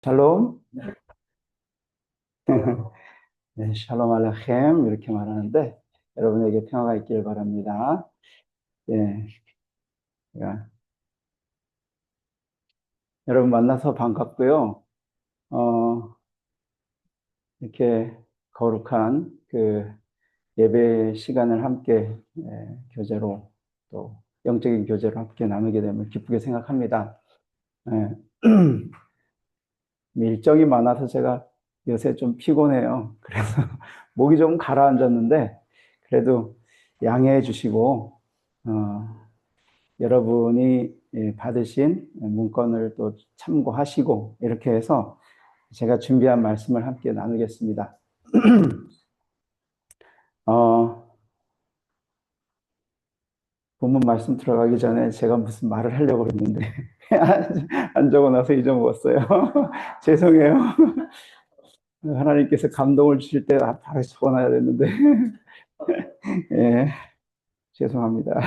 샬롬. 네, 샬롬 알라켐 이렇게 말하는데 여러분에게 평화가 있길 바랍니다. 예, 제가 여러분 만나서 반갑고요. 어, 이렇게 거룩한 그 예배 시간을 함께 교제로 또 영적인 교제로 함께 나누게 되면 기쁘게 생각합니다. 예, 일정이 많아서 제가 요새 좀 피곤해요. 그래서 목이 좀 가라앉았는데 그래도 양해해 주시고 여러분이 받으신 문건을 또 참고하시고 이렇게 해서 제가 준비한 말씀을 함께 나누겠습니다. 어, 본문 말씀 들어가기 전에 제가 무슨 말을 하려고 그랬는데 안 적어놔서 잊어먹었어요. 죄송해요. 하나님께서 감동을 주실 때 바로 적어놔야 됐는데 예, 죄송합니다.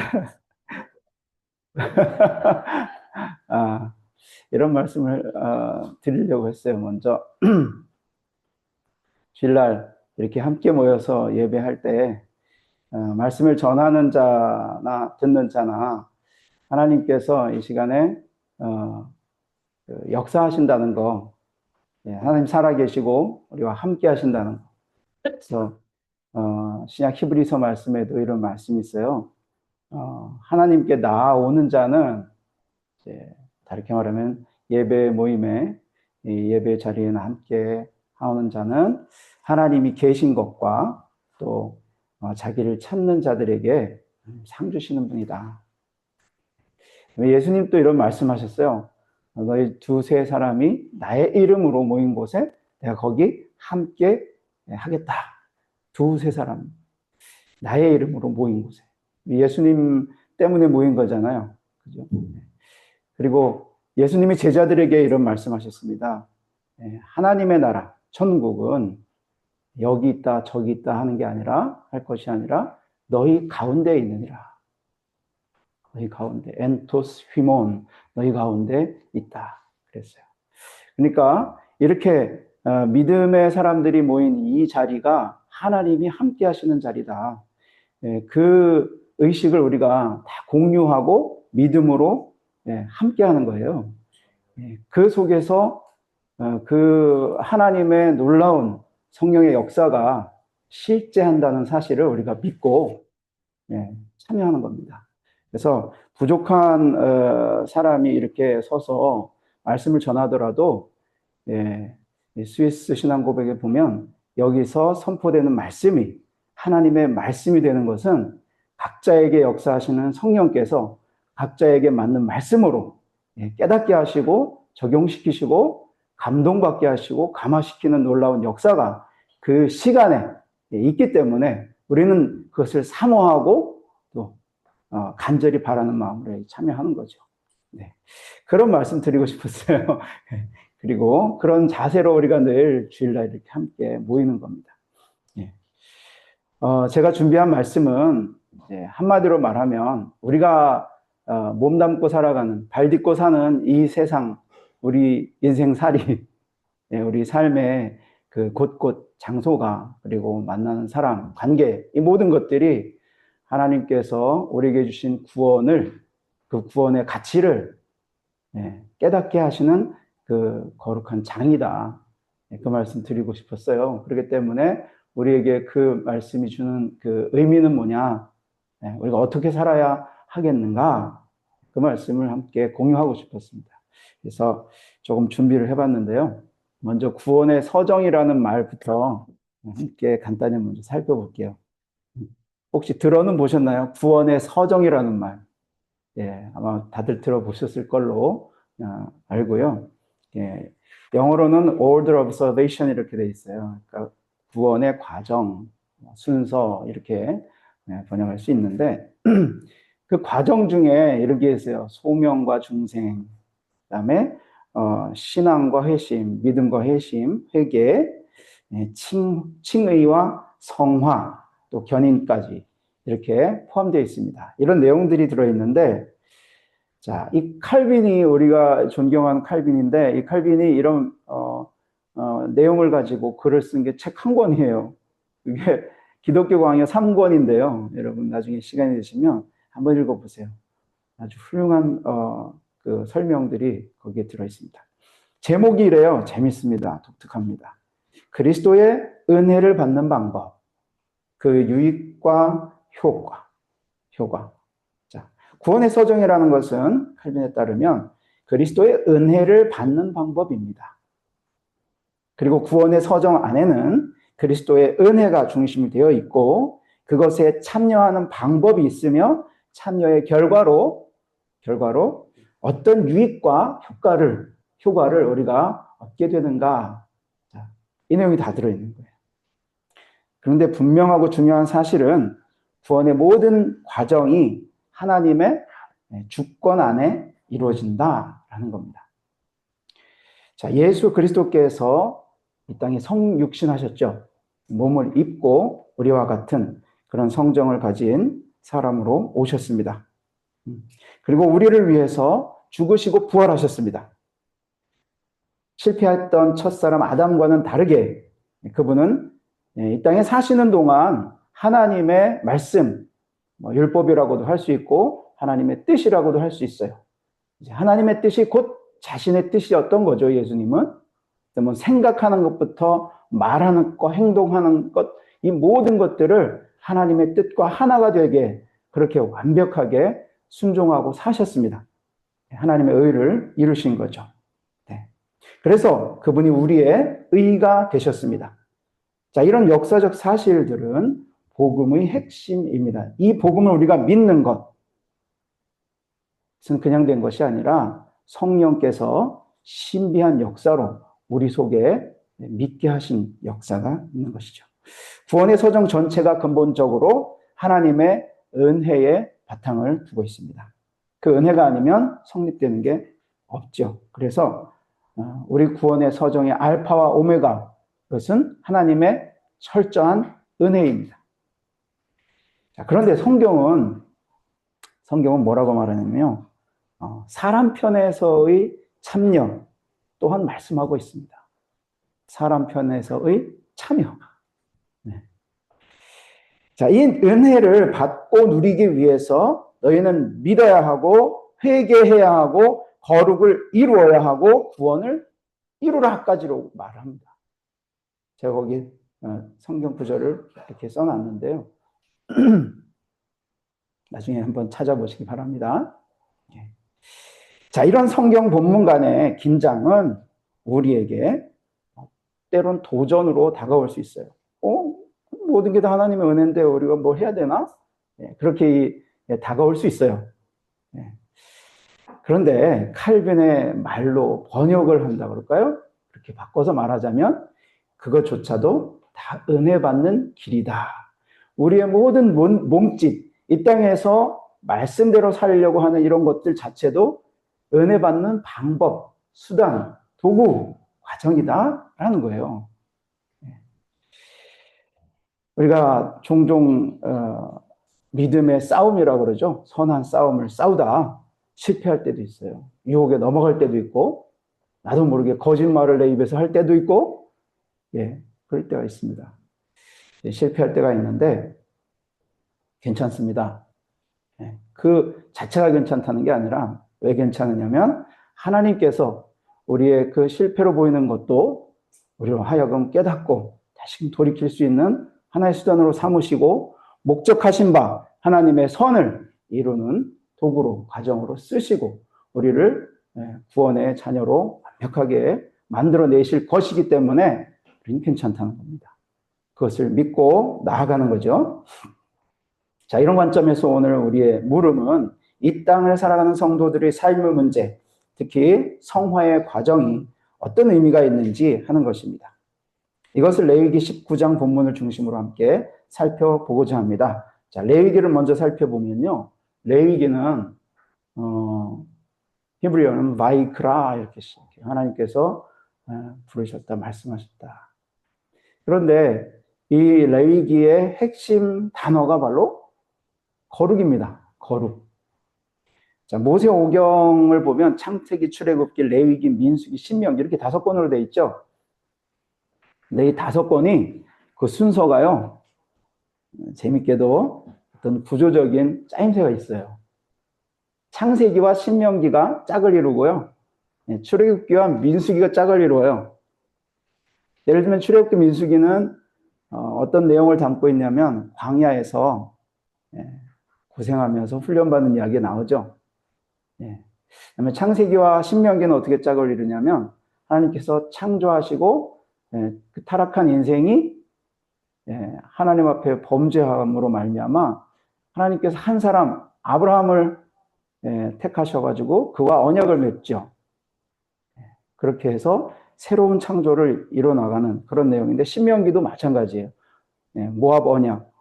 아, 이런 말씀을 드리려고 했어요. 먼저 주일날 이렇게 함께 모여서 예배할 때 말씀을 전하는 자나 듣는 자나 하나님께서 이 시간에 역사하신다는 거, 하나님 살아계시고 우리와 함께 하신다는 거. 그래서 신약 히브리서 말씀에도 이런 말씀이 있어요. 하나님께 나아오는 자는 이제 다르게 말하면 예배 모임에 예배 자리에 함께 하는 자는 하나님이 계신 것과 또 자기를 찾는 자들에게 상 주시는 분이다. 예수님 또 이런 말씀하셨어요. 너희 두세 사람이 나의 이름으로 모인 곳에 내가 거기 함께 하겠다. 두세 사람 나의 이름으로 모인 곳에 예수님 때문에 모인 거잖아요. 그죠? 그리고 예수님이 제자들에게 이런 말씀하셨습니다. 하나님의 나라, 천국은 여기 있다, 저기 있다 하는 게 아니라, 할 것이 아니라, 너희 가운데 있느니라. 너희 가운데, 엔토스 휘몬, 너희 가운데 있다. 그랬어요. 그러니까, 이렇게 믿음의 사람들이 모인 이 자리가 하나님이 함께 하시는 자리다. 그 의식을 우리가 다 공유하고 믿음으로 함께 하는 거예요. 그 속에서 그 하나님의 놀라운 성령의 역사가 실제한다는 사실을 우리가 믿고 참여하는 겁니다. 그래서 부족한 사람이 이렇게 서서 말씀을 전하더라도 스위스 신앙 고백에 보면 여기서 선포되는 말씀이 하나님의 말씀이 되는 것은 각자에게 역사하시는 성령께서 각자에게 맞는 말씀으로 깨닫게 하시고 적용시키시고 감동받게 하시고 감화시키는 놀라운 역사가 그 시간에 있기 때문에 우리는 그것을 사모하고 또 간절히 바라는 마음으로 참여하는 거죠. 네. 그런 말씀 드리고 싶었어요. 그리고 그런 자세로 우리가 늘 주일날 이렇게 함께 모이는 겁니다. 예. 제가 준비한 말씀은 한마디로 말하면 우리가 몸담고 살아가는, 발 딛고 사는 이 세상, 우리 인생살이, 우리 삶의 그 곳곳 장소가, 그리고 만나는 사람, 관계, 이 모든 것들이 하나님께서 우리에게 주신 구원을, 그 구원의 가치를 깨닫게 하시는 그 거룩한 장이다. 그 말씀 드리고 싶었어요. 그렇기 때문에 우리에게 그 말씀이 주는 그 의미는 뭐냐? 우리가 어떻게 살아야 하겠는가? 그 말씀을 함께 공유하고 싶었습니다. 그래서 조금 준비를 해봤는데요. 먼저 구원의 서정이라는 말부터 함께 간단히 먼저 살펴볼게요. 혹시 들어는 보셨나요? 구원의 서정이라는 말. 아마 다들 들어보셨을 걸로 알고요. 영어로는 order of salvation 이렇게 돼 있어요. 그러니까 구원의 과정, 순서 이렇게 번역할 수 있는데 그 과정 중에 이런 게 있어요. 소명과 중생, 그다음에 신앙과 회심, 믿음과 회심, 회개, 칭의와 성화, 또 견인까지 이렇게 포함되어 있습니다. 이런 내용들이 들어있는데 자, 이 칼빈이 우리가 존경하는 칼빈인데 이 칼빈이 이런 내용을 가지고 글을 쓴 게 책 한 권이에요. 이게 기독교 광야 3권인데요. 여러분 나중에 시간이 되시면 한번 읽어보세요. 아주 훌륭한 그 설명들이 거기에 들어 있습니다. 제목이 이래요. 재밌습니다. 독특합니다. 그리스도의 은혜를 받는 방법, 그 유익과 효과. 자, 구원의 서정이라는 것은 칼빈에 따르면 그리스도의 은혜를 받는 방법입니다. 그리고 구원의 서정 안에는 그리스도의 은혜가 중심이 되어 있고 그것에 참여하는 방법이 있으며 참여의 결과로 어떤 유익과 효과를 우리가 얻게 되는가. 자, 이 내용이 다 들어있는 거예요. 그런데 분명하고 중요한 사실은 구원의 모든 과정이 하나님의 주권 안에 이루어진다라는 겁니다. 자, 예수 그리스도께서 이 땅에 성육신하셨죠. 몸을 입고 우리와 같은 그런 성정을 가진 사람으로 오셨습니다. 그리고 우리를 위해서 죽으시고 부활하셨습니다. 실패했던 첫사람 아담과는 다르게 그분은 이 땅에 사시는 동안 하나님의 말씀, 율법이라고도 할 수 있고 하나님의 뜻이라고도 할 수 있어요. 하나님의 뜻이 곧 자신의 뜻이었던 거죠. 예수님은 뭐 생각하는 것부터 말하는 것, 행동하는 것, 이 모든 것들을 하나님의 뜻과 하나가 되게 그렇게 완벽하게 순종하고 사셨습니다. 하나님의 의를 이루신 거죠. 네. 그래서 그분이 우리의 의가 되셨습니다. 자, 이런 역사적 사실들은 복음의 핵심입니다. 이 복음을 우리가 믿는 것은 그냥 된 것이 아니라 성령께서 신비한 역사로 우리 속에 믿게 하신 역사가 있는 것이죠. 구원의 서정 전체가 근본적으로 하나님의 은혜의 바탕을 두고 있습니다. 그 은혜가 아니면 성립되는 게 없죠. 그래서 우리 구원의 서정의 알파와 오메가, 그것은 하나님의 철저한 은혜입니다. 자, 그런데 성경은 뭐라고 말하냐면요. 사람 편에서의 참여 또한 말씀하고 있습니다. 사람 편에서의 참여. 네. 자, 이 은혜를 받고 누리기 위해서 너희는 믿어야 하고 회개해야 하고 거룩을 이루어야 하고 구원을 이루라까지로 말합니다. 제가 거기 성경 구절을 이렇게 써놨는데요. 나중에 한번 찾아보시기 바랍니다. 자, 이런 성경 본문 간의 긴장은 우리에게 때론 도전으로 다가올 수 있어요. 모든 게 다 하나님의 은혜인데 우리가 뭘 해야 되나? 그렇게 다가올 수 있어요. 그런데 칼빈의 말로 번역을 한다 그럴까요? 그렇게 바꿔서 말하자면 그것조차도 다 은혜 받는 길이다. 우리의 모든 몸짓, 이 땅에서 말씀대로 살려고 하는 이런 것들 자체도 은혜 받는 방법, 수단, 도구, 과정이다라는 거예요. 우리가 종종 믿음의 싸움이라고 그러죠. 선한 싸움을 싸우다 실패할 때도 있어요. 유혹에 넘어갈 때도 있고 나도 모르게 거짓말을 내 입에서 할 때도 있고 그럴 때가 있습니다. 실패할 때가 있는데 괜찮습니다. 그 자체가 괜찮다는 게 아니라 왜 괜찮으냐면 하나님께서 우리의 그 실패로 보이는 것도 우리로 하여금 깨닫고 다시 돌이킬 수 있는 하나의 수단으로 삼으시고 목적하신 바 하나님의 선을 이루는 도구로 과정으로 쓰시고 우리를 구원의 자녀로 완벽하게 만들어내실 것이기 때문에 우리는 괜찮다는 겁니다. 그것을 믿고 나아가는 거죠. 자, 이런 관점에서 오늘 우리의 물음은 이 땅을 살아가는 성도들의 삶의 문제, 특히 성화의 과정이 어떤 의미가 있는지 하는 것입니다. 이것을 레위기 19장 본문을 중심으로 함께 살펴보고자 합니다. 자, 레위기를 먼저 살펴보면요. 레위기는 히브리어는 바이크라 이렇게 시작해요. 하나님께서 부르셨다, 말씀하셨다. 그런데 이 레위기의 핵심 단어가 바로 거룩입니다. 거룩. 자, 모세오경을 보면 창세기, 출애굽기, 레위기, 민수기, 신명기 이렇게 5권으로 되어 있죠. 근데 이 5권이 그 순서가요, 재밌게도 어떤 구조적인 짜임새가 있어요. 창세기와 신명기가 짝을 이루고요. 출애굽기와 민수기가 짝을 이루어요. 예를 들면 출애굽기, 민수기는 어떤 내용을 담고 있냐면 광야에서 고생하면서 훈련받는 이야기가 나오죠. 그다음에 창세기와 신명기는 어떻게 짝을 이루냐면 하나님께서 창조하시고 그 타락한 인생이 하나님 앞에 범죄함으로 말미암아 하나님께서 한 사람 아브라함을 택하셔가지고 그와 언약을 맺죠. 그렇게 해서 새로운 창조를 이뤄나가는 그런 내용인데 신명기도 마찬가지예요. 모압 언약.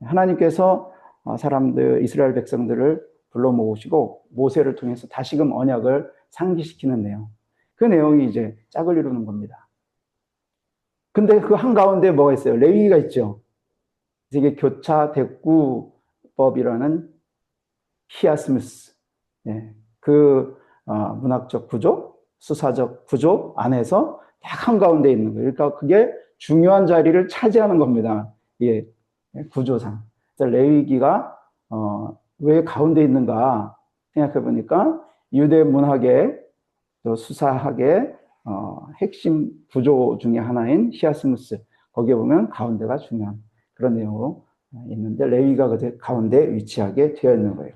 하나님께서 사람들, 이스라엘 백성들을 불러 모으시고 모세를 통해서 다시금 언약을 상기시키는 내용. 그 내용이 이제 짝을 이루는 겁니다. 근데 그 한가운데 뭐가 있어요? 레위기가 있죠. 이게 교차 대구법이라는 히아스무스. 그 문학적 구조, 수사적 구조 안에서 딱 한가운데 있는 거예요. 그러니까 그게 중요한 자리를 차지하는 겁니다. 예, 구조상. 레위기가 왜 가운데 있는가 생각해 보니까 유대 문학의 또 수사학의 핵심 구조 중에 하나인 히아스무스, 거기에 보면 가운데가 중요한 그런 내용으로 있는데 레위기가 그 가운데 위치하게 되어 있는 거예요.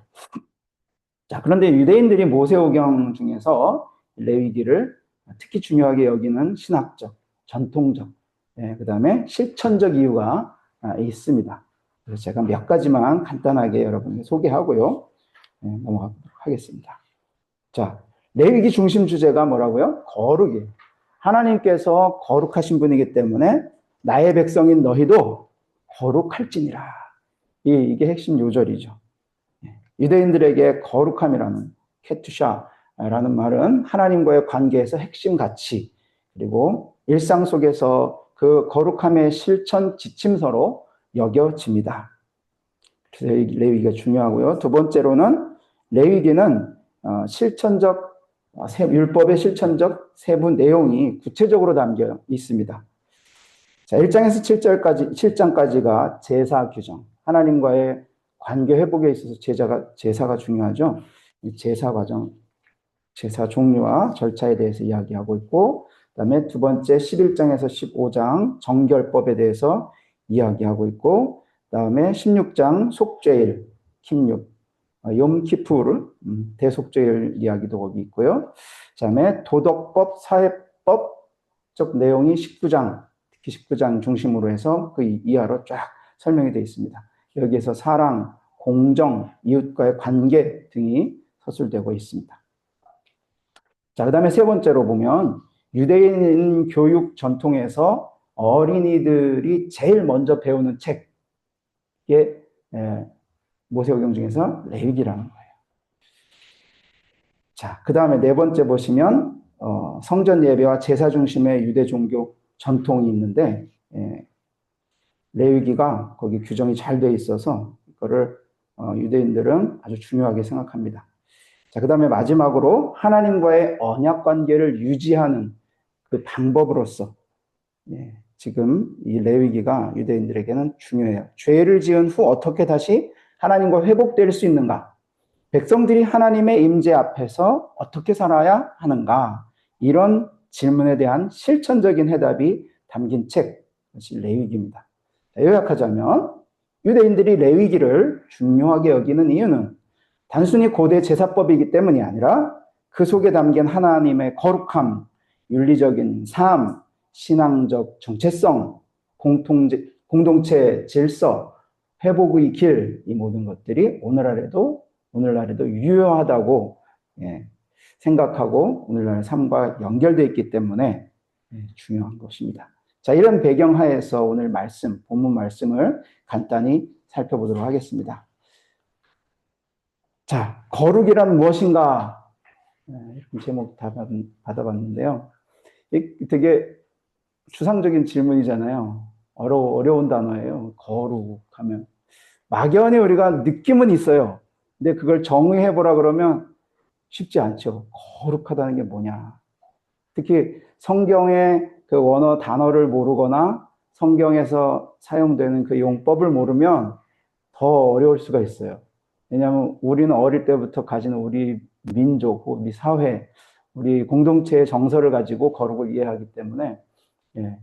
자, 그런데 유대인들이 모세오경 중에서 레위기를 특히 중요하게 여기는 신학적, 전통적, 그 다음에 실천적 이유가 있습니다. 그래서 제가 몇 가지만 간단하게 여러분께 소개하고요. 넘어가도록 하겠습니다. 자, 레위기 중심 주제가 뭐라고요? 거룩이에요. 하나님께서 거룩하신 분이기 때문에 나의 백성인 너희도 거룩할지니라. 이게 핵심 요절이죠. 유대인들에게 거룩함이라는 케투샤라는 말은 하나님과의 관계에서 핵심 가치, 그리고 일상 속에서 그 거룩함의 실천 지침서로 여겨집니다. 그래서 레위기가 중요하고요. 두 번째로는 레위기는 실천적 율법의 실천적 세부 내용이 구체적으로 담겨 있습니다. 자, 1장에서 7장까지가 제사 규정, 하나님과의 관계 회복에 있어서 제사가 중요하죠. 제사 과정, 제사 종류와 절차에 대해서 이야기하고 있고, 그다음에 두 번째 11장에서 15장 정결법에 대해서 이야기하고 있고, 그다음에 16장 속죄일, 킴육, 욤키푸르, 대속죄일 이야기도 거기 있고요. 그다음에 도덕법, 사회법적 내용이 19장, 특히 19장 중심으로 해서 그 이하로 쫙 설명이 되어 있습니다. 여기에서 사랑, 공정, 이웃과의 관계 등이 서술되고 있습니다. 자, 그 다음에 세 번째로 보면 유대인 교육 전통에서 어린이들이 제일 먼저 배우는 책이 모세오경 중에서 레위기라는 거예요. 자, 그 다음에 네 번째 보시면 성전 예배와 제사 중심의 유대 종교 전통이 있는데 레위기가 거기 규정이 잘 돼 있어서 이거를 유대인들은 아주 중요하게 생각합니다. 자, 그 다음에 마지막으로 하나님과의 언약 관계를 유지하는 그 방법으로서 지금 이 레위기가 유대인들에게는 중요해요. 죄를 지은 후 어떻게 다시 하나님과 회복될 수 있는가? 백성들이 하나님의 임재 앞에서 어떻게 살아야 하는가? 이런 질문에 대한 실천적인 해답이 담긴 책, 그것이 레위기입니다. 요약하자면 유대인들이 레위기를 중요하게 여기는 이유는 단순히 고대 제사법이기 때문이 아니라 그 속에 담긴 하나님의 거룩함, 윤리적인 삶, 신앙적 정체성, 공동체 질서, 회복의 길, 이 모든 것들이 오늘날에도 유효하다고 생각하고 오늘날 삶과 연결되어 있기 때문에 중요한 것입니다. 자, 이런 배경 하에서 오늘 본문 말씀을 간단히 살펴보도록 하겠습니다. 자, 거룩이란 무엇인가? 이렇게 제목 다 받아봤는데요. 되게 추상적인 질문이잖아요. 어려운 단어예요. 거룩하면. 막연히 우리가 느낌은 있어요. 근데 그걸 정의해보라 그러면 쉽지 않죠. 거룩하다는 게 뭐냐. 특히 성경의 그 원어 단어를 모르거나 성경에서 사용되는 그 용법을 모르면 더 어려울 수가 있어요. 왜냐하면 우리는 어릴 때부터 가지는 우리 민족, 우리 사회, 우리 공동체의 정서를 가지고 거룩을 이해하기 때문에 예,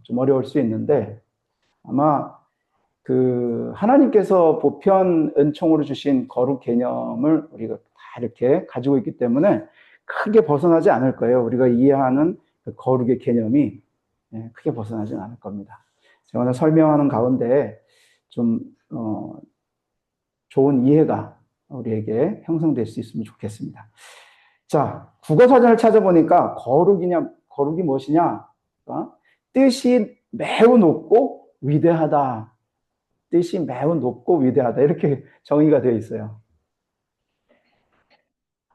좀 어려울 수 있는데 아마 그 하나님께서 보편 은총으로 주신 거룩 개념을 우리가 다 이렇게 가지고 있기 때문에 크게 벗어나지 않을 거예요. 우리가 이해하는 그 거룩의 개념이 크게 벗어나지는 않을 겁니다. 제가 오늘 설명하는 가운데 좀 좋은 이해가 우리에게 형성될 수 있으면 좋겠습니다. 자, 국어사전을 찾아보니까 거룩이 무엇이냐? 뜻이 매우 높고 위대하다. 뜻이 매우 높고 위대하다. 이렇게 정의가 되어 있어요.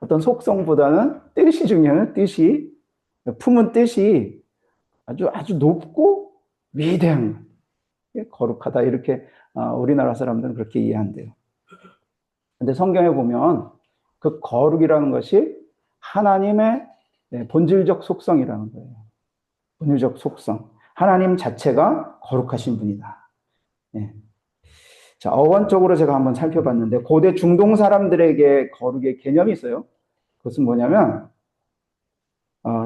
어떤 속성보다는 뜻이 중요해요. 뜻이. 품은 뜻이 아주 높고 위대한 거룩하다. 이렇게 우리나라 사람들은 그렇게 이해한대요. 근데 성경에 보면 그 거룩이라는 것이 하나님의 본질적 속성이라는 거예요. 본질적 속성. 하나님 자체가 거룩하신 분이다. 네. 자, 어원적으로 제가 한번 살펴봤는데 고대 중동 사람들에게 거룩의 개념이 있어요. 그것은 뭐냐면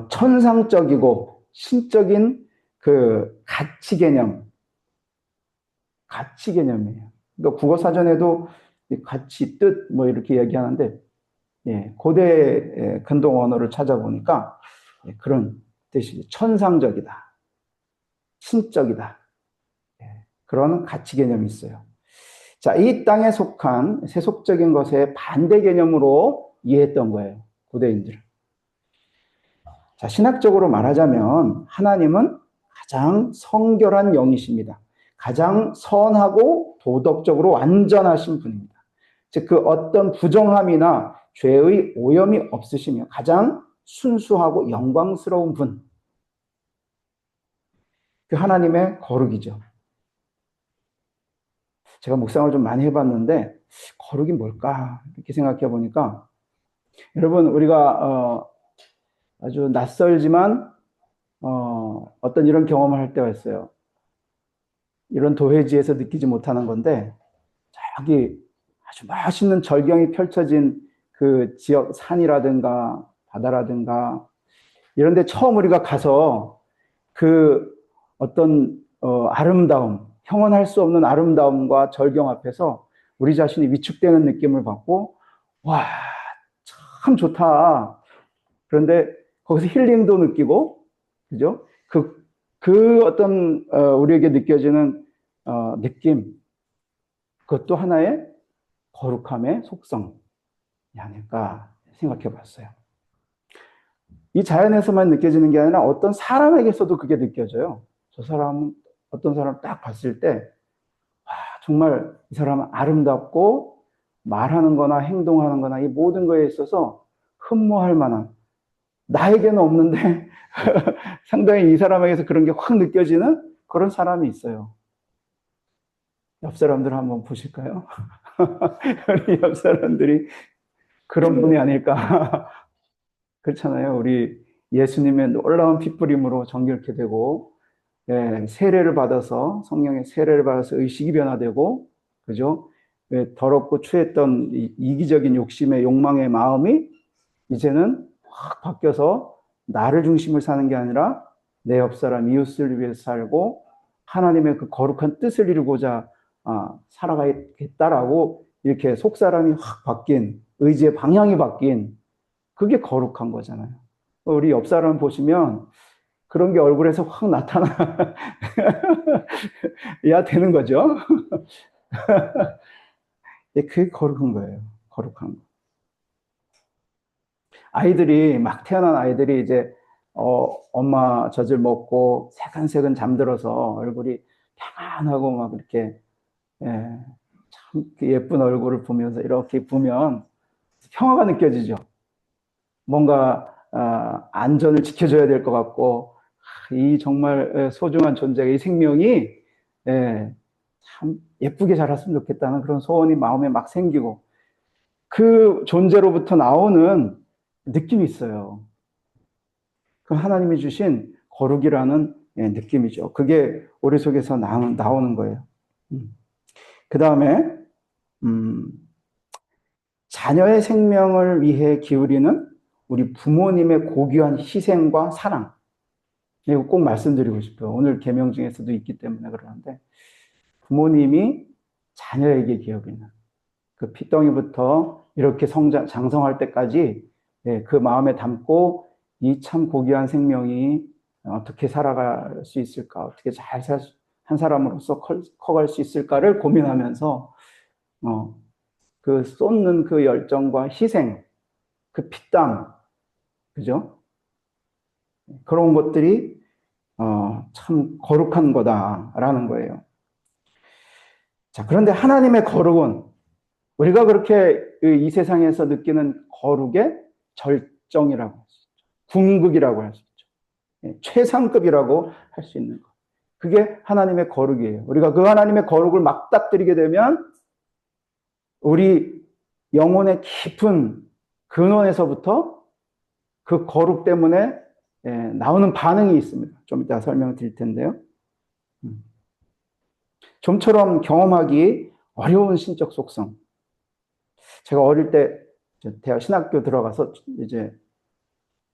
천상적이고 신적인 그 가치 개념이에요. 그러니까 국어 사전에도 가치, 뜻 뭐 이렇게 얘기하는데 고대 근동 언어를 찾아보니까 그런 뜻이 천상적이다, 신적이다. 그런 가치 개념이 있어요. 자, 이 땅에 속한 세속적인 것의 반대 개념으로 이해했던 거예요. 고대인들은. 자, 신학적으로 말하자면 하나님은 가장 성결한 영이십니다. 가장 선하고 도덕적으로 완전하신 분입니다. 즉, 그 어떤 부정함이나 죄의 오염이 없으시며 가장 순수하고 영광스러운 분. 그 하나님의 거룩이죠. 제가 묵상을 좀 많이 해봤는데 거룩이 뭘까 이렇게 생각해 보니까 여러분 우리가 아주 낯설지만 어떤 이런 경험을 할 때가 있어요. 이런 도회지에서 느끼지 못하는 건데 저기 아주 멋있는 절경이 펼쳐진 그 지역 산이라든가 바다라든가 이런 데 처음 우리가 가서 그 어떤 아름다움, 형언할 수 없는 아름다움과 절경 앞에서 우리 자신이 위축되는 느낌을 받고 와, 참 좋다. 그런데 거기서 힐링도 느끼고 그죠? 그 어떤 우리에게 느껴지는 느낌 그것도 하나의 거룩함의 속성이 아닐까 생각해 봤어요. 이 자연에서만 느껴지는 게 아니라 어떤 사람에게서도 그게 느껴져요. 저 사람, 어떤 사람 딱 봤을 때, 와, 정말 이 사람은 아름답고 말하는 거나 행동하는 거나 이 모든 거에 있어서 흠모할 만한, 나에게는 없는데 상당히 이 사람에게서 그런 게 확 느껴지는 그런 사람이 있어요. 옆 사람들 한번 보실까요? 우리 옆 사람들이 그런 분이 아닐까. 그렇잖아요. 우리 예수님의 놀라운 핏부림으로 정결케 되고, 세례를 받아서, 성령의 세례를 받아서 의식이 변화되고, 그죠? 더럽고 추했던 이기적인 욕심의 욕망의 마음이 이제는 확 바뀌어서 나를 중심을 사는 게 아니라 내 옆 사람 이웃을 위해서 살고 하나님의 그 거룩한 뜻을 이루고자 살아가겠다라고 이렇게 속 사람이 확 바뀐 의지의 방향이 바뀐 그게 거룩한 거잖아요. 우리 옆 사람 보시면 그런 게 얼굴에서 확 나타나야 되는 거죠. 그게 거룩한 거예요. 거룩한 거. 아이들이 막 태어난 아이들이 이제 엄마 젖을 먹고 새근새근 잠들어서 얼굴이 평안하고 막 이렇게 참 예쁜 얼굴을 보면서 이렇게 보면 평화가 느껴지죠. 뭔가 안전을 지켜줘야 될 것 같고 이 정말 소중한 존재가 이 생명이 참 예쁘게 자랐으면 좋겠다는 그런 소원이 마음에 막 생기고 그 존재로부터 나오는 느낌이 있어요. 그 하나님이 주신 거룩이라는 느낌이죠. 그게 우리 속에서 나오는 거예요. 그 다음에 자녀의 생명을 위해 기울이는 우리 부모님의 고귀한 희생과 사랑. 이거 꼭 말씀드리고 싶어요. 오늘 계명 중에서도 있기 때문에 그러는데 부모님이 자녀에게 기울이는 그 피덩이부터 이렇게 장성할 때까지 그 마음에 담고 이 참 고귀한 생명이 어떻게 살아갈 수 있을까, 어떻게 한 사람으로서 커갈 수 있을까를 고민하면서 그 쏟는 그 열정과 희생, 그 피땀, 그죠? 그런 것들이 참 거룩한 거다라는 거예요. 자, 그런데 하나님의 거룩은 우리가 그렇게 이 세상에서 느끼는 거룩의 절정이라고 할 수 있죠. 궁극이라고 할 수 있죠. 최상급이라고 할 수 있는 것. 그게 하나님의 거룩이에요. 우리가 그 하나님의 거룩을 맞닥뜨리게 되면 우리 영혼의 깊은 근원에서부터 그 거룩 때문에 나오는 반응이 있습니다. 좀 이따 설명드릴 텐데요. 좀처럼 경험하기 어려운 신적 속성. 제가 어릴 때 신학교 들어가서 이제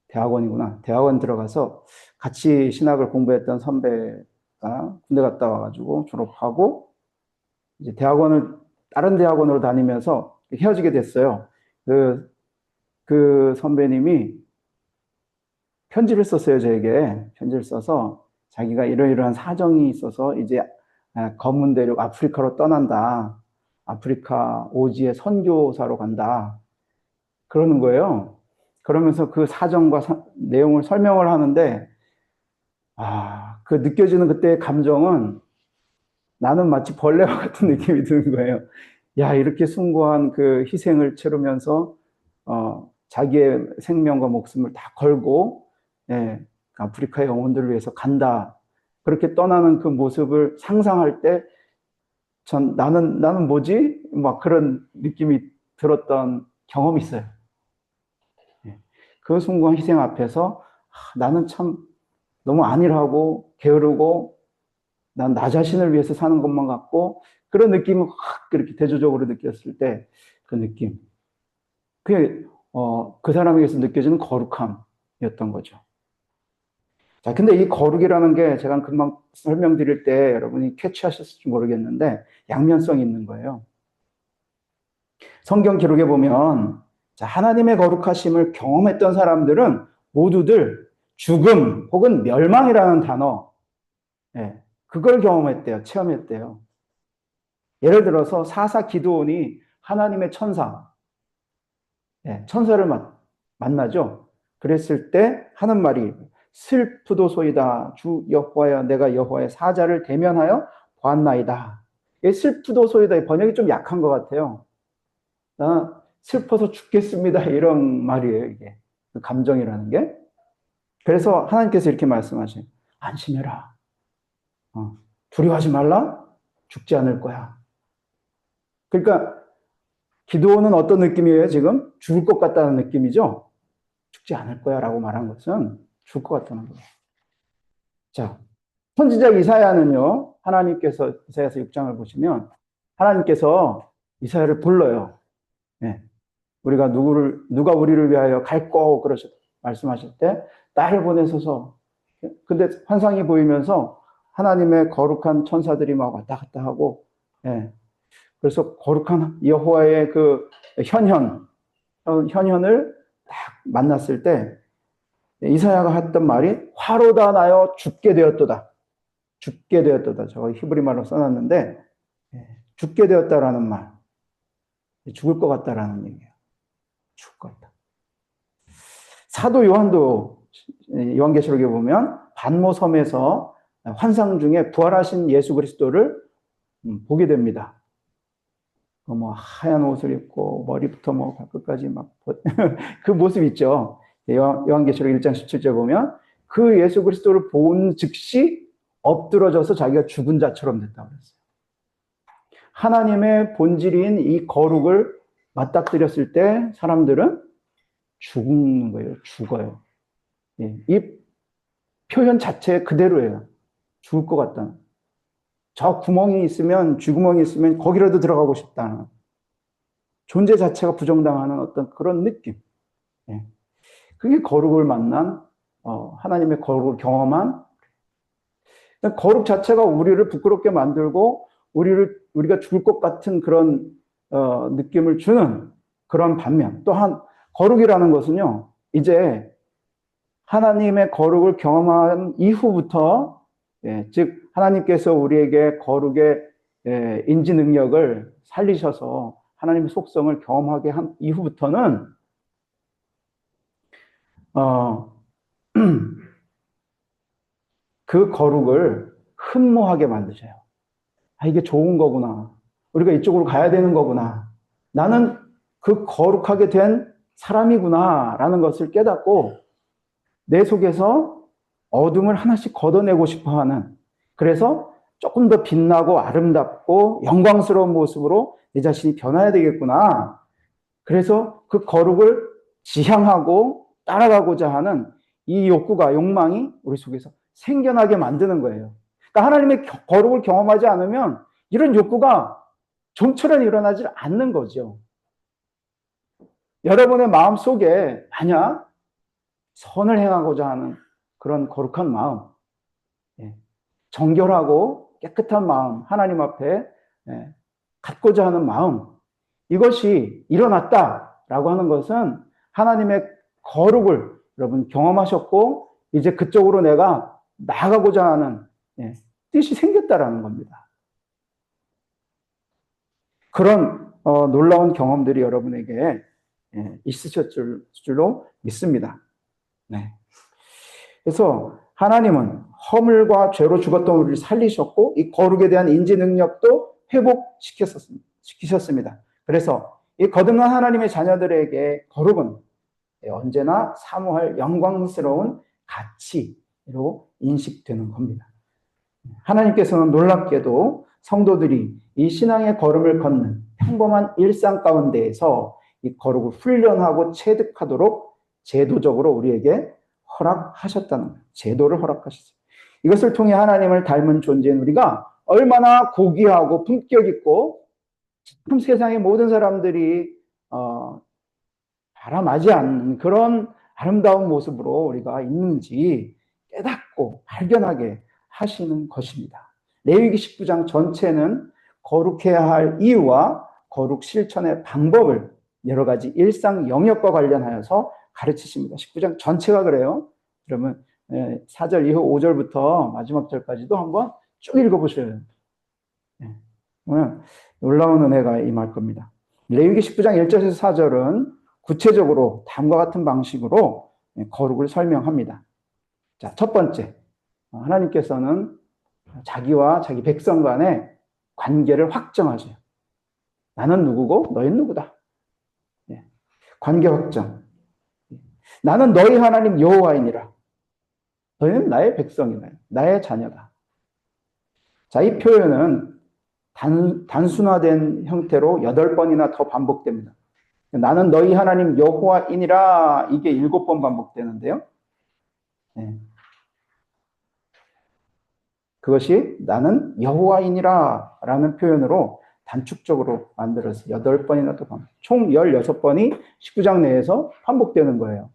대학원 들어가서 같이 신학을 공부했던 선배가 군대 갔다 와가지고 졸업하고 이제 다른 대학원으로 다니면서 헤어지게 됐어요. 그 선배님이 편지를 썼어요, 저에게. 편지를 써서 자기가 이러이러한 사정이 있어서 이제 검은 대륙 아프리카로 떠난다. 아프리카 오지의 선교사로 간다. 그러는 거예요. 그러면서 그 사정과 내용을 설명을 하는데, 그 느껴지는 그때의 감정은 나는 마치 벌레와 같은 느낌이 드는 거예요. 야, 이렇게 숭고한 그 희생을 치르면서, 자기의 생명과 목숨을 다 걸고, 아프리카의 영혼들을 위해서 간다. 그렇게 떠나는 그 모습을 상상할 때, 나는 뭐지? 막 그런 느낌이 들었던 경험이 있어요. 그 숭고한 희생 앞에서 나는 참 너무 안일하고 게으르고 난 나 자신을 위해서 사는 것만 같고 그런 느낌을 확 그렇게 대조적으로 느꼈을 때 그 느낌. 그게 그 사람에게서 느껴지는 거룩함이었던 거죠. 자, 근데 이 거룩이라는 게 제가 금방 설명드릴 때 여러분이 캐치하셨을지 모르겠는데 양면성이 있는 거예요. 성경 기록에 보면 하나님의 거룩하심을 경험했던 사람들은 모두들 죽음 혹은 멸망이라는 단어, 그걸 경험했대요. 체험했대요. 예를 들어서 사사 기드온이 하나님의 천사를 만나죠. 그랬을 때 하는 말이 슬프도소이다. 주 여호와여 내가 여호와의 사자를 대면하여 보았나이다. 슬프도소이다. 번역이 좀 약한 것 같아요. 나 슬퍼서 죽겠습니다. 이런 말이에요, 이게. 그 감정이라는 게. 그래서 하나님께서 이렇게 말씀하세요. 안심해라. 두려워하지 말라. 죽지 않을 거야. 그러니까 기도는 어떤 느낌이에요, 지금? 죽을 것 같다는 느낌이죠? 죽지 않을 거야 라고 말한 것은 죽을 것 같다는 거예요. 자, 선지자 이사야는요, 하나님께서 이사야서 6장을 보시면 하나님께서 이사야를 불러요. 우리가 누가 우리를 위하여 갈고 말씀하실 때 나를 보내소서. 근데 환상이 보이면서 하나님의 거룩한 천사들이 막 왔다 갔다 하고, 그래서 거룩한 여호와의 그 현현을 딱 만났을 때 이사야가 했던 말이 화로다 나여 죽게 되었도다. 죽게 되었도다. 저 히브리 말로 써놨는데 죽게 되었다라는 말. 죽을 것 같다라는 얘기예요. 죽을 것 같다. 사도 요한도 요한계시록에 보면 반모섬에서 환상 중에 부활하신 예수 그리스도를 보게 됩니다. 뭐 하얀 옷을 입고 머리부터 뭐 발끝까지 막 그 모습 있죠. 요한계시록 1장 17절 보면 그 예수 그리스도를 본 즉시 엎드러져서 자기가 죽은 자처럼 됐다고 그랬어요. 하나님의 본질인 이 거룩을 맞닥뜨렸을 때 사람들은 죽는 거예요. 죽어요. 예, 이 표현 자체 그대로예요. 죽을 것 같다는. 저 구멍이 있으면, 쥐구멍이 있으면 거기라도 들어가고 싶다는. 존재 자체가 부정당하는 어떤 그런 느낌. 예. 그게 거룩을 만난, 하나님의 거룩을 경험한, 거룩 자체가 우리를 부끄럽게 만들고, 우리가 죽을 것 같은 그런, 느낌을 주는 그런 반면, 또한, 거룩이라는 것은요, 이제 하나님의 거룩을 경험한 이후부터, 예, 즉, 하나님께서 우리에게 거룩의 인지 능력을 살리셔서 하나님의 속성을 경험하게 한 이후부터는, 어, 그 거룩을 흠모하게 만드셔요. 아, 이게 좋은 거구나. 우리가 이쪽으로 가야 되는 거구나. 나는 그 거룩하게 된 사람이구나. 라는 것을 깨닫고 내 속에서 어둠을 하나씩 걷어내고 싶어 하는, 그래서 조금 더 빛나고 아름답고 영광스러운 모습으로 내 자신이 변화해야 되겠구나. 그래서 그 거룩을 지향하고 따라가고자 하는 이 욕구가, 욕망이 우리 속에서 생겨나게 만드는 거예요. 그러니까 하나님의 거룩을 경험하지 않으면 이런 욕구가 좀처럼 일어나지 않는 거죠. 여러분의 마음 속에 만약 선을 행하고자 하는 그런 거룩한 마음, 정결하고 깨끗한 마음, 하나님 앞에 갖고자 하는 마음, 이것이 일어났다라고 하는 것은 하나님의 거룩을 여러분 경험하셨고 이제 그쪽으로 내가 나아가고자 하는 뜻이 생겼다라는 겁니다. 그런 놀라운 경험들이 여러분에게 있으셨을 줄로 믿습니다. 네. 그래서 하나님은 허물과 죄로 죽었던 우리를 살리셨고 이 거룩에 대한 인지 능력도 회복시키셨습니다. 그래서 이 거듭난 하나님의 자녀들에게 거룩은 언제나 사모할 영광스러운 가치로 인식되는 겁니다. 하나님께서는 놀랍게도 성도들이 이 신앙의 걸음을 걷는 평범한 일상 가운데에서 이 거룩을 훈련하고 체득하도록 제도적으로 우리에게 허락하셨다는 거예요. 제도를 허락하셨어요. 이것을 통해 하나님을 닮은 존재인 우리가 얼마나 고귀하고 품격 있고 참 세상의 모든 사람들이 바람하지 않는 그런 아름다운 모습으로 우리가 있는지 깨닫고 발견하게 하시는 것입니다. 레위기 19장 전체는 거룩해야 할 이유와 거룩 실천의 방법을 여러 가지 일상 영역과 관련하여서 가르치십니다. 19장 전체가 그래요. 그러면 4절 이후 5절부터 마지막 절까지도 한번 쭉 읽어보셔요. 놀라운 은혜가 임할 겁니다. 레위기 19장 1절에서 4절은 구체적으로 다음과 같은 방식으로 거룩을 설명합니다. 자, 첫 번째, 하나님께서는 자기와 자기 백성 간의 관계를 확정하세요. 나는 누구고 너희는 누구다. 관계 확정. 나는 너희 하나님 여호와이니라. 너희는 나의 백성이다. 나의 자녀다. 자, 이 표현은 단순화된 형태로 8번이나 더 반복됩니다. 나는 너희 하나님 여호와이니라, 이게 7번 반복되는데요. 그것이 나는 여호와이니라 라는 표현으로 단축적으로 만들어서 8번이나 더 반복, 총 16번이 19장 내에서 반복되는 거예요.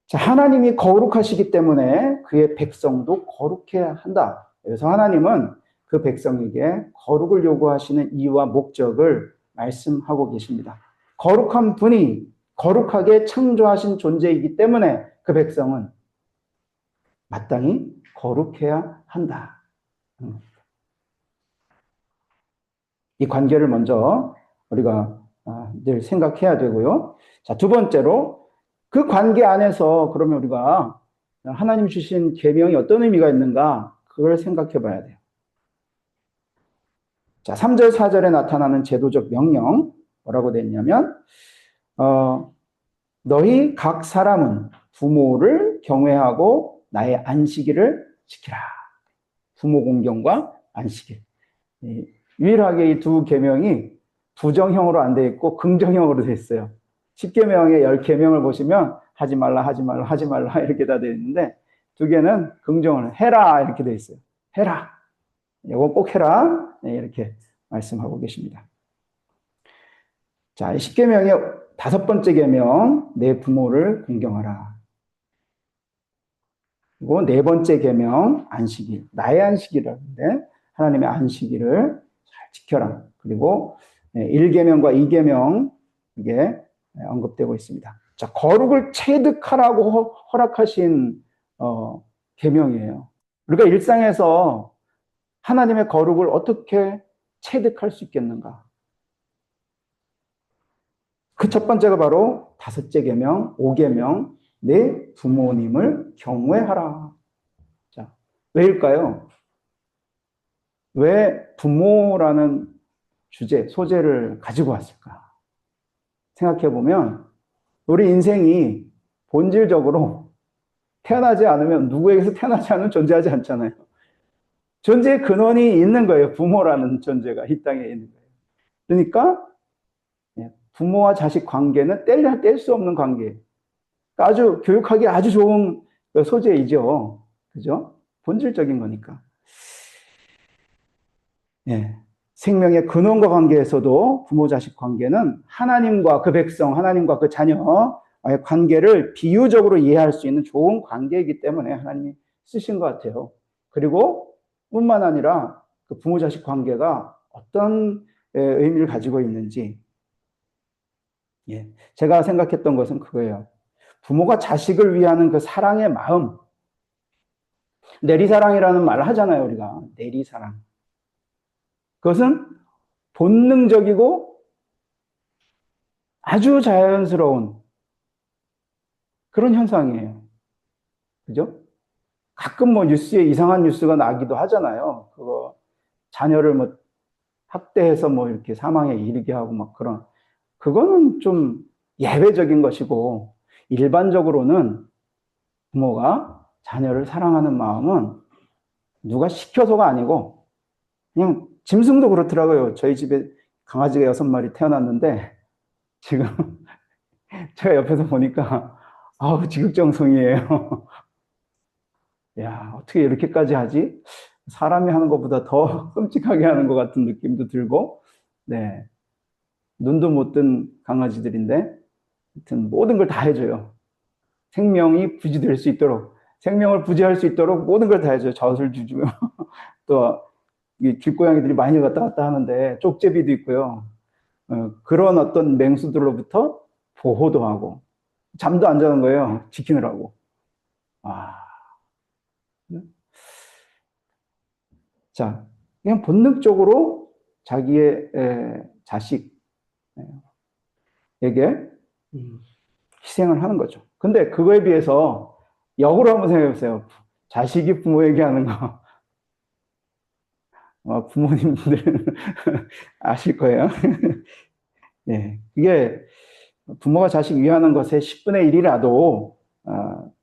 자, 하나님이 거룩하시기 때문에 그의 백성도 거룩해야 한다. 그래서 하나님은 그 백성에게 거룩을 요구하시는 이유와 목적을 말씀하고 계십니다. 거룩한 분이 거룩하게 창조하신 존재이기 때문에 그 백성은 마땅히 거룩해야 한다. 이 관계를 먼저 우리가 늘 생각해야 되고요. 자, 두 번째로 그 관계 안에서 그러면 우리가 하나님 주신 계명이 어떤 의미가 있는가, 그걸 생각해 봐야 돼요. 자, 3절, 4절에 나타나는 제도적 명령, 뭐라고 됐냐면, 너희 각 사람은 부모를 경외하고 나의 안식일을 지키라. 부모 공경과 안식일. 유일하게 이 두 계명이 부정형으로 안 돼 있고 긍정형으로 돼 있어요. 10계명의 10계명을 보시면 하지 말라, 하지 말라, 하지 말라 이렇게 다 되어 있는데 두 개는 긍정을 해라 이렇게 되어 있어요. 해라. 이거 꼭 해라. 네, 이렇게 말씀하고 계십니다. 자, 10계명의 5번째 계명, 내 부모를 공경하라. 그리고 4번째 계명, 안식일. 나의 안식일이라는데 하나님의 안식일을 잘 지켜라. 그리고 1계명과 2계명 이게 언급되고 있습니다. 자, 거룩을 체득하라고 허락하신 계명이에요. 우리가 일상에서 하나님의 거룩을 어떻게 체득할 수 있겠는가? 그 첫 번째가 바로 5째 계명, 5계명, 내 부모님을 경외하라. 자, 왜일까요? 왜 부모라는 소재를 가지고 왔을까? 생각해 보면 우리 인생이 본질적으로 태어나지 않으면 누구에게서 태어나지 않으면 존재하지 않잖아요. 존재의 근원이 있는 거예요. 부모라는 존재가 이 땅에 있는 거예요. 그러니까 부모와 자식 관계는 뗄 수 없는 관계예요. 아주 교육하기 아주 좋은 소재이죠. 그죠? 본질적인 거니까. 예. 생명의 근원과 관계에서도 부모 자식 관계는 하나님과 그 백성, 하나님과 그 자녀의 관계를 비유적으로 이해할 수 있는 좋은 관계이기 때문에 하나님이 쓰신 것 같아요. 그리고 뿐만 아니라 그 부모 자식 관계가 어떤 의미를 가지고 있는지 제가 생각했던 것은 그거예요. 부모가 자식을 위하는 그 사랑의 마음, 내리사랑이라는 말을 하잖아요, 우리가. 내리사랑. 그것은 본능적이고 아주 자연스러운 그런 현상이에요. 그죠? 가끔 뭐 뉴스에 이상한 뉴스가 나기도 하잖아요. 그거 자녀를 뭐 학대해서 뭐 이렇게 사망에 이르게 하고 막 그런, 그거는 좀 예외적인 것이고, 일반적으로는 부모가 자녀를 사랑하는 마음은 누가 시켜서가 아니고 그냥 짐승도 그렇더라고요. 저희 집에 강아지가 6마리 태어났는데 지금 제가 옆에서 보니까 아우 지극정성이에요. 야, 어떻게 이렇게까지 하지? 사람이 하는 것보다 더 끔찍하게 하는 것 같은 느낌도 들고, 네, 눈도 못 뜬 강아지들인데 하여튼 모든 걸 다 해줘요. 생명이 부지될 수 있도록, 생명을 부지할 수 있도록 모든 걸 다 해줘요. 젖을 주고 또 길고양이들이 많이 왔다 갔다 하는데 쪽제비도 있고요. 그런 어떤 맹수들로부터 보호도 하고 잠도 안 자는 거예요. 지키느라고. 자, 그냥 본능적으로 자기의 자식에게 희생을 하는 거죠. 근데 그거에 비해서 역으로 한번 생각해 보세요. 자식이 부모에게 하는 거. 부모님들은 아실 거예요. 네, 그게 부모가 자식 위하는 것의 10분의 1이라도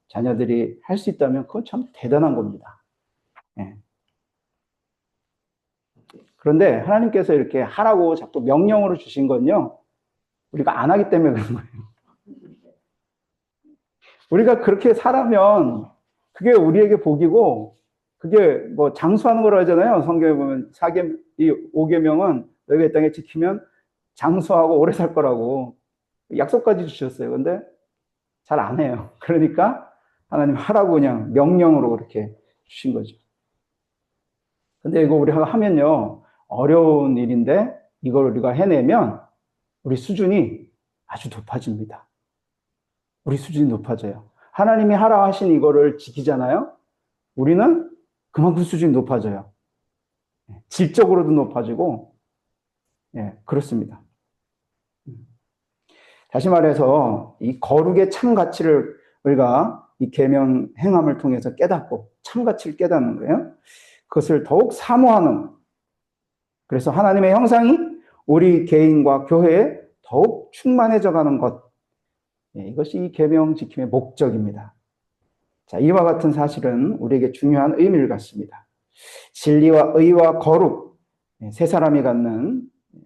자녀들이 할 수 있다면 그건 참 대단한 겁니다. 네. 그런데 하나님께서 이렇게 하라고 자꾸 명령으로 주신 건요, 우리가 안 하기 때문에 그런 거예요. 우리가 그렇게 살아면 그게 우리에게 복이고, 그게 뭐 장수하는 거라고 하잖아요. 성경에 보면 5계명은 너희가 이 땅에 지키면 장수하고 오래 살 거라고 약속까지 주셨어요. 근데 잘 안 해요. 그러니까 하나님 하라고 그냥 명령으로 그렇게 주신 거죠. 근데 이거 우리가 하면요, 어려운 일인데 이걸 우리가 해내면 우리 수준이 아주 높아집니다. 우리 수준이 높아져요. 하나님이 하라 하신 이거를 지키잖아요. 우리는 그만큼 수준이 높아져요. 질적으로도 높아지고, 그렇습니다. 다시 말해서 이 거룩의 참 가치를 우리가 이 계명 행함을 통해서 깨닫고 참 가치를 깨닫는 거예요. 그것을 더욱 사모하는, 그래서 하나님의 형상이 우리 개인과 교회에 더욱 충만해져 가는 것, 이것이 이 계명 지킴의 목적입니다. 자, 이와 같은 사실은 우리에게 중요한 의미를 갖습니다. 진리와 의와 거룩, 세 사람이 갖는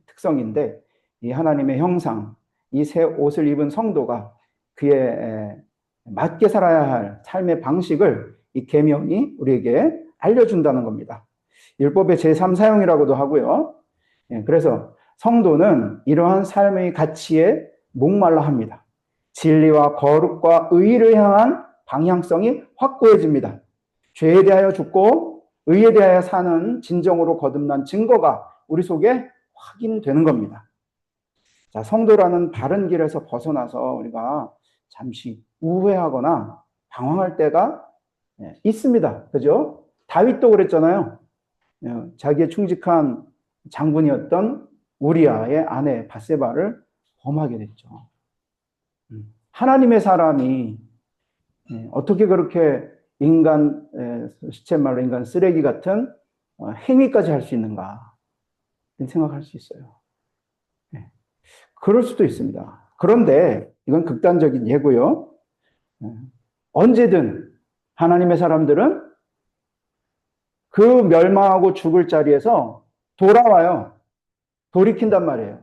특성인데 이 하나님의 형상, 이 새 옷을 입은 성도가 그에 맞게 살아야 할 삶의 방식을 이 계명이 우리에게 알려준다는 겁니다. 율법의 제3 사용이라고도 하고요. 그래서 성도는 이러한 삶의 가치에 목말라 합니다. 진리와 거룩과 의를 향한 방향성이 확고해집니다. 죄에 대하여 죽고 의에 대하여 사는 진정으로 거듭난 증거가 우리 속에 확인되는 겁니다. 자, 성도라는 바른 길에서 벗어나서 우리가 잠시 우회하거나 방황할 때가 있습니다. 그죠? 다윗도 그랬잖아요. 자기의 충직한 장군이었던 우리아의 아내 바세바를 범하게 됐죠. 하나님의 사람이 어떻게 그렇게 인간, 시쳇말로 인간 쓰레기 같은 행위까지 할 수 있는가 생각할 수 있어요. 그럴 수도 있습니다. 그런데 이건 극단적인 예고요. 언제든 하나님의 사람들은 그 멸망하고 죽을 자리에서 돌아와요. 돌이킨단 말이에요.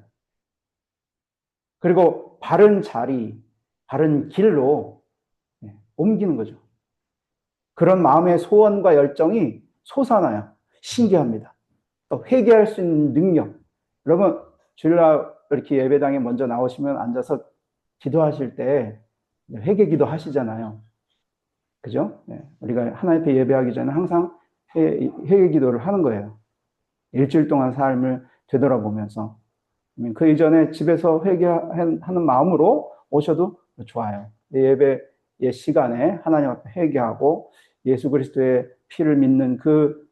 그리고 바른 자리, 바른 길로 옮기는 거죠. 그런 마음의 소원과 열정이 솟아나요. 신기합니다. 또 회개할 수 있는 능력. 여러분, 주일날 이렇게 예배당에 먼저 나오시면 앉아서 기도하실 때 회개 기도 하시잖아요. 그죠? 우리가 하나님 앞에 예배하기 전에 항상 회개 기도를 하는 거예요. 일주일 동안 삶을 되돌아보면서. 그 이전에 집에서 회개하는 마음으로 오셔도 좋아요. 예배의 시간에 하나님 앞에 회개하고 예수 그리스도의 피를 믿는 그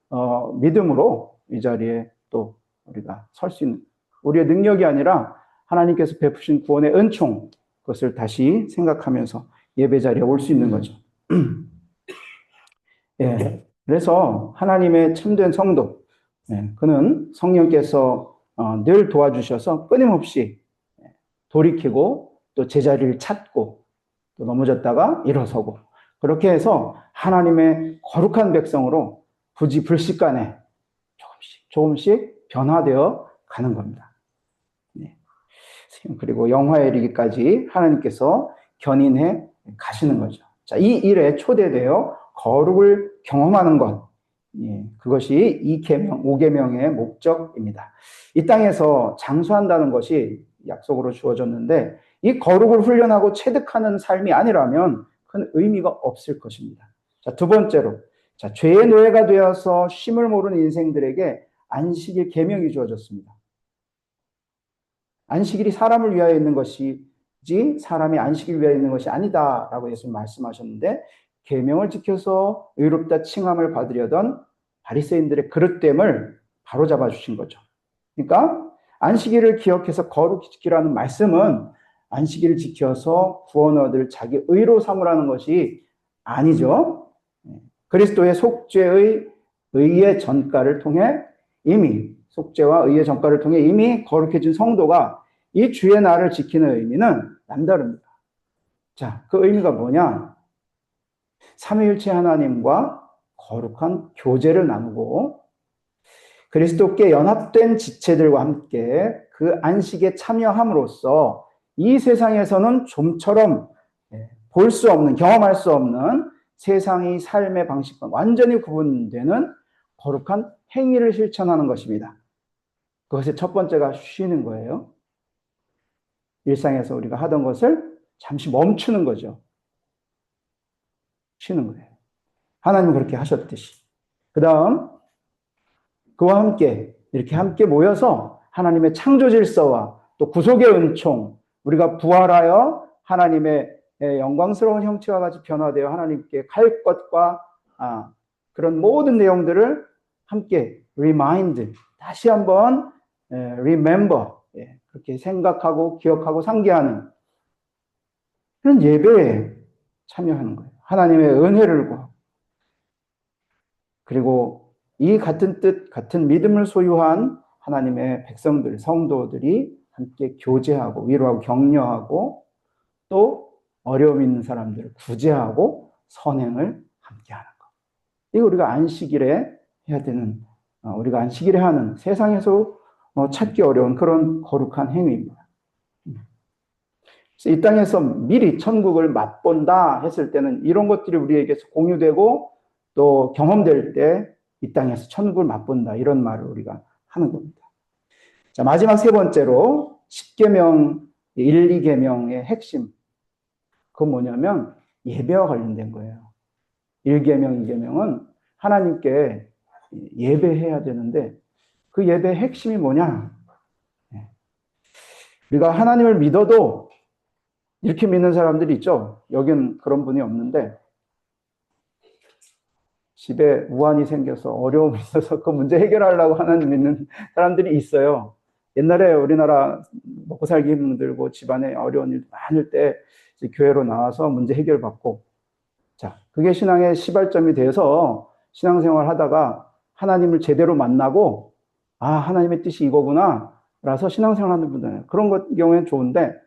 믿음으로 이 자리에 또 우리가 설 수 있는, 우리의 능력이 아니라 하나님께서 베푸신 구원의 은총, 그것을 다시 생각하면서 예배 자리에 올 수 있는 거죠. 그래서 하나님의 참된 성도, 그는 성령께서 늘 도와주셔서 끊임없이 돌이키고 또 제자리를 찾고 또 넘어졌다가 일어서고, 그렇게 해서 하나님의 거룩한 백성으로 부지불식간에 조금씩 변화되어 가는 겁니다. 그리고 영화에 이르기까지 하나님께서 견인해 가시는 거죠. 자, 이 일에 초대되어 거룩을 경험하는 것, 그것이 이 계명, 5계명의 목적입니다. 이 땅에서 장수한다는 것이 약속으로 주어졌는데 이 거룩을 훈련하고 체득하는 삶이 아니라면 큰 의미가 없을 것입니다. 자, 두 번째로, 자, 죄의 노예가 되어서 쉼을 모르는 인생들에게 안식일 계명이 주어졌습니다. 안식일이 사람을 위하여 있는 것이지 사람이 안식일 위하여 있는 것이 아니다라고 예수님 말씀하셨는데, 계명을 지켜서 의롭다 칭함을 받으려던 바리새인들의 그릇됨을 바로잡아 주신 거죠. 그러니까 안식일을 기억해서 거룩히 지키라는 말씀은 안식일을 지켜서 구원 얻을 자기 의로 삼으라는 것이 아니죠. 그리스도의 속죄의 의의 전가를 통해 이미, 속죄와 의의 전가를 통해 이미 거룩해진 성도가 이 주의 날을 지키는 의미는 남다릅니다. 자, 그 의미가 뭐냐? 삼위일체 하나님과 거룩한 교제를 나누고 그리스도께 연합된 지체들과 함께 그 안식에 참여함으로써 이 세상에서는 좀처럼 볼 수 없는, 경험할 수 없는 세상의 삶의 방식과 완전히 구분되는 거룩한 행위를 실천하는 것입니다. 그것의 첫 번째가 쉬는 거예요. 일상에서 우리가 하던 것을 잠시 멈추는 거죠. 쉬는 거예요. 하나님은 그렇게 하셨듯이. 그 다음, 그와 함께, 이렇게 함께 모여서 하나님의 창조 질서와 또 구속의 은총, 우리가 부활하여 하나님의 영광스러운 형체와 같이 변화되어 하나님께 갈 것과 그런 모든 내용들을 함께 remind, 다시 한번 remember, 그렇게 생각하고 기억하고 상기하는 그런 예배에 참여하는 거예요. 하나님의 은혜를 구하고, 그리고 이 같은 뜻, 같은 믿음을 소유한 하나님의 백성들, 성도들이 함께 교제하고 위로하고 격려하고 또 어려움 있는 사람들을 구제하고 선행을 함께 하는 것. 이거 우리가 안식일에 해야 되는, 우리가 안식일에 하는, 세상에서 찾기 어려운 그런 거룩한 행위입니다. 그래서 이 땅에서 미리 천국을 맛본다 했을 때는 이런 것들이 우리에게서 공유되고 또 경험될 때 이 땅에서 천국을 맛본다 이런 말을 우리가 하는 겁니다. 자, 마지막 세 번째로 10계명, 1, 2계명의 핵심. 그건 뭐냐면 예배와 관련된 거예요. 1계명, 2계명은 하나님께 예배해야 되는데 그 예배의 핵심이 뭐냐? 우리가 하나님을 믿어도 이렇게 믿는 사람들이 있죠. 여긴 그런 분이 없는데 집에 우환이 생겨서 어려움이 있어서 그 문제 해결하려고 하나님 믿는 사람들이 있어요. 옛날에 우리나라 먹고 살기 힘들고 집안에 어려운 일 많을 때 교회로 나와서 문제 해결받고, 자, 그게 신앙의 시발점이 돼서 신앙생활 하다가 하나님을 제대로 만나고 아, 하나님의 뜻이 이거구나 라서 신앙생활 하는 분들은 그런 경우에는 좋은데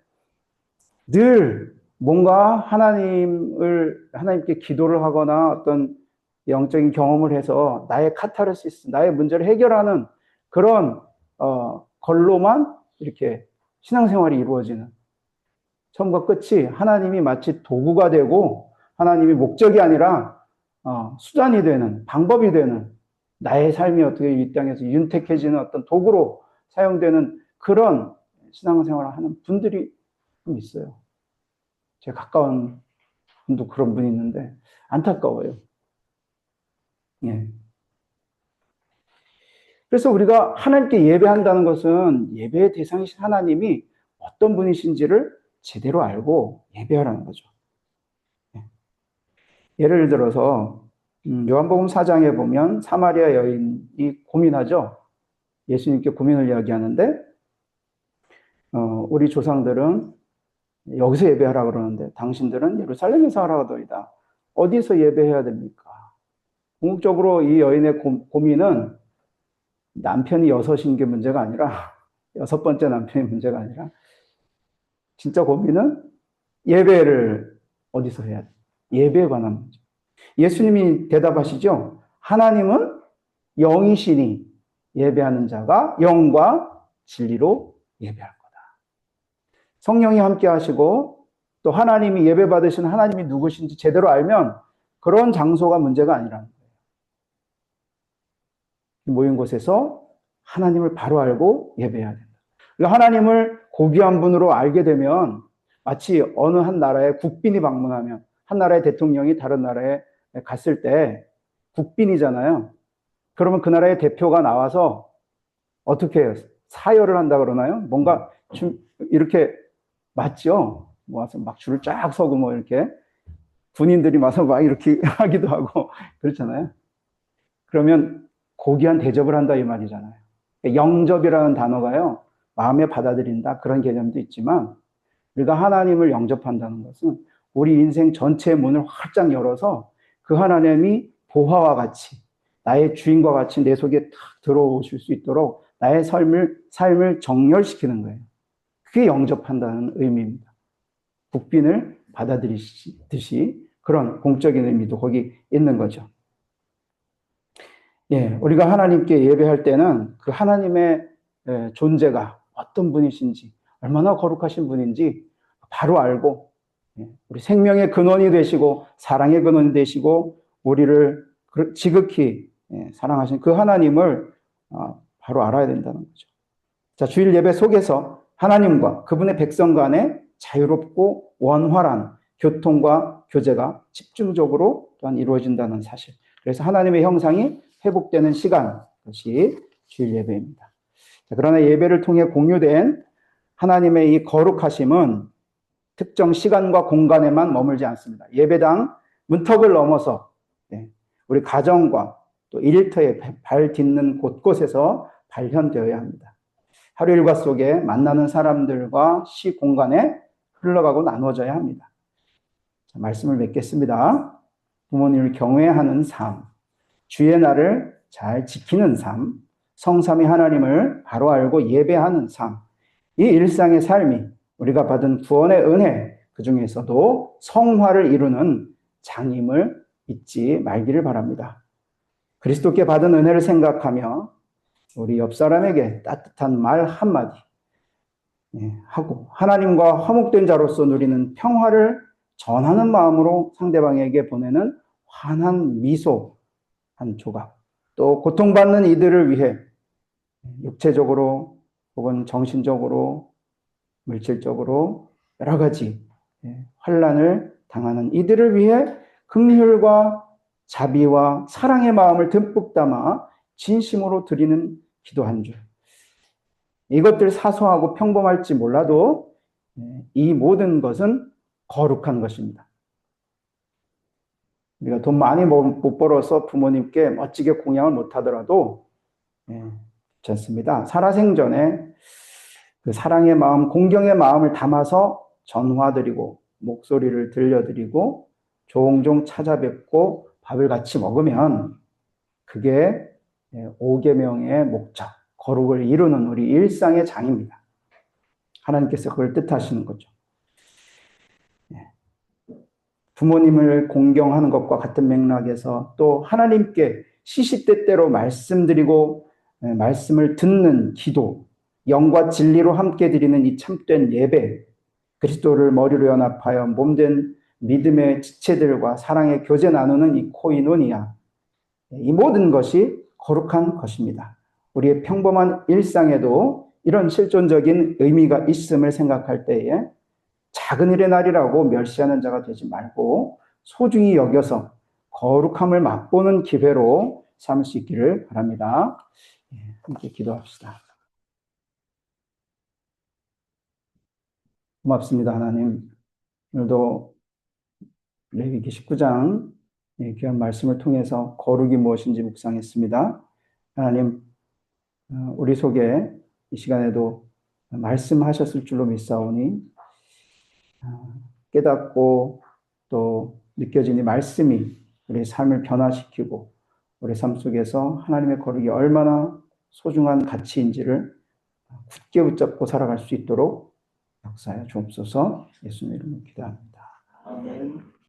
늘 뭔가 하나님께 기도를 하거나 어떤 영적인 경험을 해서 나의 카타르시스, 나의 문제를 해결하는 그런 걸로만 이렇게 신앙생활이 이루어지는, 처음과 끝이 하나님이 마치 도구가 되고 하나님이 목적이 아니라 수단이 되는, 방법이 되는, 나의 삶이 어떻게 이 땅에서 윤택해지는 어떤 도구로 사용되는 그런 신앙생활을 하는 분들이 좀 있어요. 제 가까운 분도 그런 분이 있는데 안타까워요. 예. 그래서 우리가 하나님께 예배한다는 것은 예배의 대상이신 하나님이 어떤 분이신지를 제대로 알고 예배하라는 거죠. 예. 예를 들어서 요한복음 4장에 보면 사마리아 여인이 고민하죠. 예수님께 고민을 이야기하는데 우리 조상들은 여기서 예배하라 그러는데 당신들은 예루살렘에서 하라 하더이다. 어디서 예배해야 됩니까? 궁극적으로 이 여인의 고민은 남편이 여섯인 게 문제가 아니라 여섯 번째 남편이 문제가 아니라 진짜 고민은 예배를 어디서 해야 돼? 예배에 관한 문제. 예수님이 대답하시죠. 하나님은 영이시니 예배하는 자가 영과 진리로 예배할 거다. 성령이 함께 하시고 또 하나님이 예배받으신 하나님이 누구신지 제대로 알면 그런 장소가 문제가 아니라는 거예요. 모인 곳에서 하나님을 바로 알고 예배해야 된다. 하나님을 고귀한 분으로 알게 되면 마치 어느 한 나라의 국빈이 방문하면, 한 나라의 대통령이 다른 나라에 갔을 때 국빈이잖아요. 그러면 그 나라의 대표가 나와서 어떻게 해요? 사열을 한다 그러나요? 뭔가 이렇게 맞죠? 모아서 막 줄을 쫙 서고 뭐 이렇게 군인들이 와서 막 이렇게 하기도 하고 그렇잖아요. 그러면 고귀한 대접을 한다 이 말이잖아요. 영접이라는 단어가요, 마음에 받아들인다 그런 개념도 있지만 우리가 하나님을 영접한다는 것은 우리 인생 전체의 문을 활짝 열어서 그 하나님이 보화와 같이 나의 주인과 같이 내 속에 탁 들어오실 수 있도록 나의 삶을 정렬시키는 거예요. 그게 영접한다는 의미입니다. 국빈을 받아들이듯이 그런 공적인 의미도 거기 있는 거죠. 예, 우리가 하나님께 예배할 때는 그 하나님의 존재가 어떤 분이신지, 얼마나 거룩하신 분인지 바로 알고, 우리 생명의 근원이 되시고 사랑의 근원이 되시고 우리를 지극히 사랑하신 그 하나님을 바로 알아야 된다는 거죠. 자, 주일 예배 속에서 하나님과 그분의 백성 간의 자유롭고 원활한 교통과 교제가 집중적으로 또한 이루어진다는 사실. 그래서 하나님의 형상이 회복되는 시간, 그것이 주일 예배입니다. 자, 그러나 예배를 통해 공유된 하나님의 이 거룩하심은 특정 시간과 공간에만 머물지 않습니다. 예배당 문턱을 넘어서 우리 가정과 또 일터에 발 딛는 곳곳에서 발현되어야 합니다. 하루 일과 속에 만나는 사람들과 시 공간에 흘러가고 나눠져야 합니다. 자, 말씀을 맺겠습니다. 부모님을 경외하는 삶, 주의 날을 잘 지키는 삶, 성삼위 하나님을 바로 알고 예배하는 삶, 이 일상의 삶이 우리가 받은 구원의 은혜, 그 중에서도 성화를 이루는 장임을 잊지 말기를 바랍니다. 그리스도께 받은 은혜를 생각하며 우리 옆 사람에게 따뜻한 말 한마디 하고 하나님과 화목된 자로서 누리는 평화를 전하는 마음으로 상대방에게 보내는 환한 미소 한 조각. 또 고통받는 이들을 위해 육체적으로 혹은 정신적으로 물질적으로 여러 가지 환난을 당하는 이들을 위해 긍휼과 자비와 사랑의 마음을 듬뿍 담아 진심으로 드리는 기도 한 줄. 이것들 사소하고 평범할지 몰라도 이 모든 것은 거룩한 것입니다. 우리가 돈 많이 못 벌어서 부모님께 멋지게 공양을 못 하더라도 괜찮습니다. 살아생전에 그 사랑의 마음, 공경의 마음을 담아서 전화드리고 목소리를 들려드리고 종종 찾아뵙고 밥을 같이 먹으면 그게 5계명의 목적, 거룩을 이루는 우리 일상의 장입니다. 하나님께서 그걸 뜻하시는 거죠. 부모님을 공경하는 것과 같은 맥락에서 또 하나님께 시시때때로 말씀드리고 말씀을 듣는 기도, 영과 진리로 함께 드리는 이 참된 예배, 그리스도를 머리로 연합하여 몸된 믿음의 지체들과 사랑의 교제 나누는 이 코이노니아, 이 모든 것이 거룩한 것입니다. 우리의 평범한 일상에도 이런 실존적인 의미가 있음을 생각할 때에 작은 일의 날이라고 멸시하는 자가 되지 말고 소중히 여겨서 거룩함을 맛보는 기회로 삼을 수 있기를 바랍니다. 함께 기도합시다. 고맙습니다, 하나님. 오늘도 레위기 19장 귀한 말씀을 통해서 거룩이 무엇인지 묵상했습니다. 하나님, 우리 속에 이 시간에도 말씀하셨을 줄로 믿사오니 깨닫고 또 느껴지는 말씀이 우리의 삶을 변화시키고 우리 삶 속에서 하나님의 거룩이 얼마나 소중한 가치인지를 굳게 붙잡고 살아갈 수 있도록 역사하여 주옵소서. 예수님 이름으로 기도합니다. 아멘.